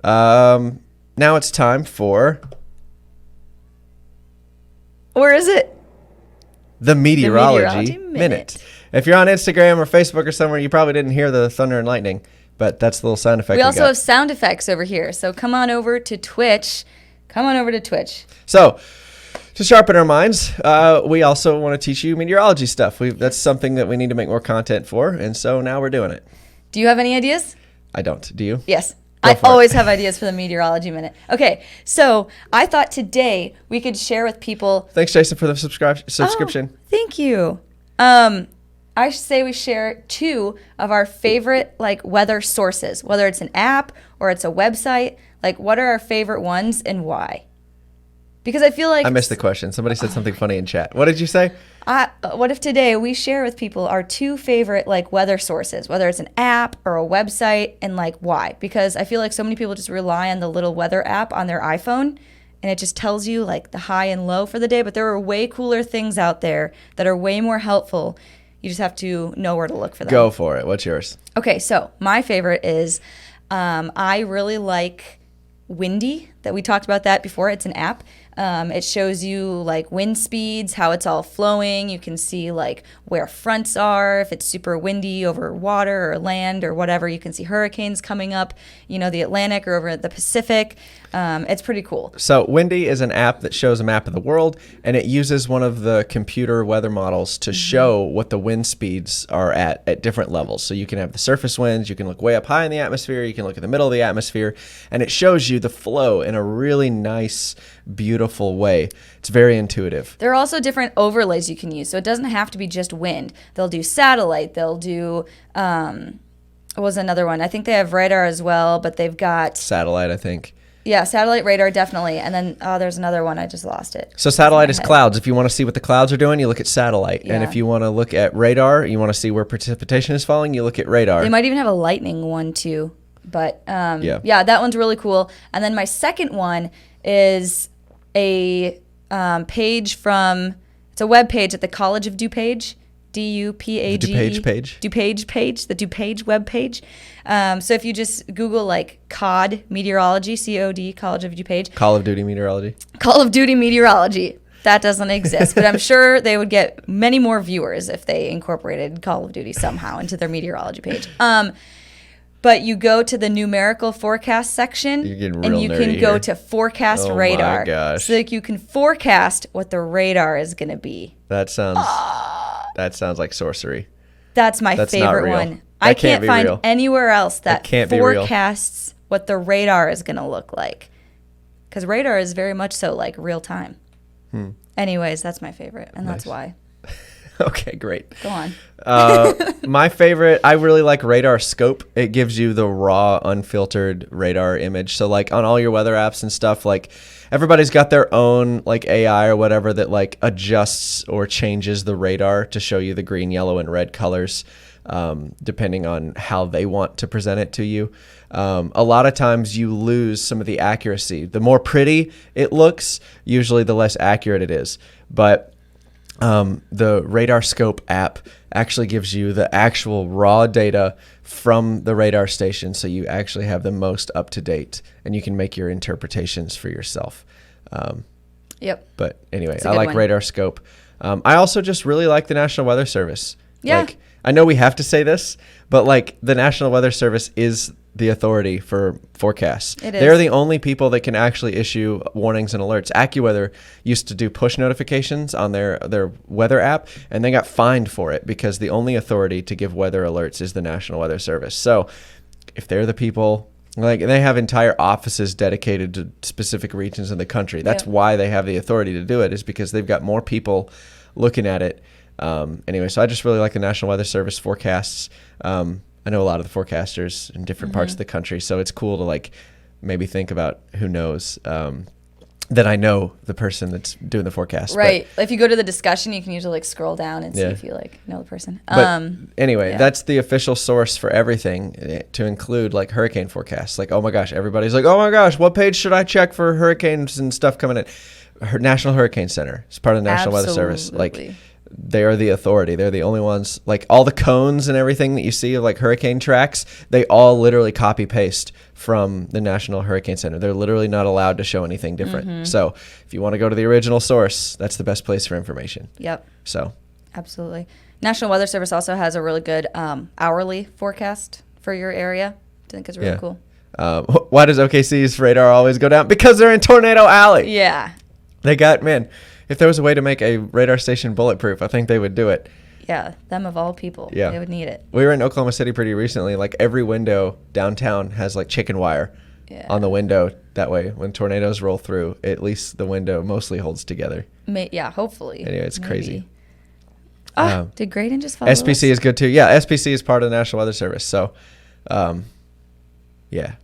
Now it's time for Or is it? the Meteorology Minute. If you're on Instagram or Facebook or somewhere, you probably didn't hear the thunder and lightning, but that's the little sound effect We also got. have sound effects over here. So come on over to Twitch. So, to sharpen our minds, we also want to teach you meteorology stuff. That's something that we need to make more content for, and so now we're doing it. Do you have any ideas? I don't. Do you? Yes. I always have ideas for the Meteorology Minute. Okay, so I thought today we could share with people. Thanks, Jason, for the subscription. Oh, thank you. I say we share 2 of our favorite weather sources, whether it's an app or it's a website. What are our favorite ones and why? Because I feel like I missed the question. Somebody said something funny in chat. What did you say? What if today we share with people our 2 favorite weather sources, whether it's an app or a website, and why? Because I feel like so many people just rely on the little weather app on their iPhone, and it just tells you the high and low for the day. But there are way cooler things out there that are way more helpful. You just have to know where to look for them. Go for it. What's yours? Okay, so my favorite is I really like Windy. That we talked about that before. It's an app. It shows you wind speeds, how it's all flowing. You can see where fronts are, if it's super windy over water or land or whatever. You can see hurricanes coming up, the Atlantic or over the Pacific. It's pretty cool. So Windy is an app that shows a map of the world, and it uses one of the computer weather models to show what the wind speeds are at different levels. So you can have the surface winds, you can look way up high in the atmosphere, you can look at the middle of the atmosphere, and it shows you the flow in a really nice, beautiful way. It's very intuitive. There are also different overlays you can use, so it doesn't have to be just wind. They'll do satellite, they'll do what was another one? I think they have radar as well, but they've got satellite, I think. Yeah, satellite, radar, definitely. And then there's another one. I just lost it. So satellite is clouds. If you want to see what the clouds are doing, you look at satellite. Yeah. And if you want to look at radar, you want to see where precipitation is falling, you look at radar. They might even have a lightning one too. But yeah, that one's really cool. And then my second one is a page from, it's a web page at the College of DuPage. DuPage page. DuPage page, the DuPage web page. So if you just Google COD Meteorology, COD, College of DuPage. Call of Duty Meteorology. Call of Duty Meteorology. That doesn't exist, but I'm sure they would get many more viewers if they incorporated Call of Duty somehow into their meteorology page. But you go to the numerical forecast section, and you can go to forecast radar. My gosh. So you can forecast what the radar is going to be. That sounds like sorcery. That's my favorite one. I can't find anywhere else that forecasts what the radar is going to look like. Because radar is very much so real time. Anyways, that's my favorite, and that's why. Okay, great. Go on. My favorite, I really like Radar Scope. It gives you the raw, unfiltered radar image. So on all your weather apps and stuff, everybody's got their own AI or whatever that adjusts or changes the radar to show you the green, yellow, and red colors, depending on how they want to present it to you. A lot of times you lose some of the accuracy. The more pretty it looks, usually the less accurate it is. But the Radar Scope app actually gives you the actual raw data from the radar station, so you actually have the most up to date, and you can make your interpretations for yourself. Yep. But anyway, I like Radar Scope. I also just really like the National Weather Service. Yeah. I know we have to say this, but the National Weather Service is the authority for forecasts. It is. They're the only people that can actually issue warnings and alerts. AccuWeather used to do push notifications on their weather app, and they got fined for it because the only authority to give weather alerts is the National Weather Service. So if they're the people, they have entire offices dedicated to specific regions in the country. That's why they have the authority to do it, is because they've got more people looking at it. Anyway, so I just really like the National Weather Service forecasts. I know a lot of the forecasters in different parts of the country, so it's cool to maybe think about who knows that I know the person that's doing the forecast. Right. If you go to the discussion, you can usually scroll down and see if you know the person. But anyway, that's the official source for everything, to include hurricane forecasts. Oh my gosh, everybody's oh my gosh, what page should I check for hurricanes and stuff coming in? National Hurricane Center is part of the National Weather Service. they are the authority. They're the only ones, like all the cones and everything that you see of like hurricane tracks, they all literally copy paste from the National Hurricane Center. They're literally not allowed to show anything different. So if you want to go to the original source, that's the best place for information. Yep. So Absolutely. National Weather Service also has a really good hourly forecast for your area. I think it's really cool. Why does OKC's radar always go down? Because they're in Tornado Alley. Yeah. They got, man, if there was a way to make a radar station bulletproof, I think they would do it. Yeah, them of all people. Yeah. They would need it. We were in Oklahoma City pretty recently. Like every window downtown has like chicken wire on the window. That way, when tornadoes roll through, at least the window mostly holds together. Yeah, hopefully. Anyway, it's crazy. Did Graydon just follow SPC us? is good too. Yeah, SPC is part of the National Weather Service. So, yeah.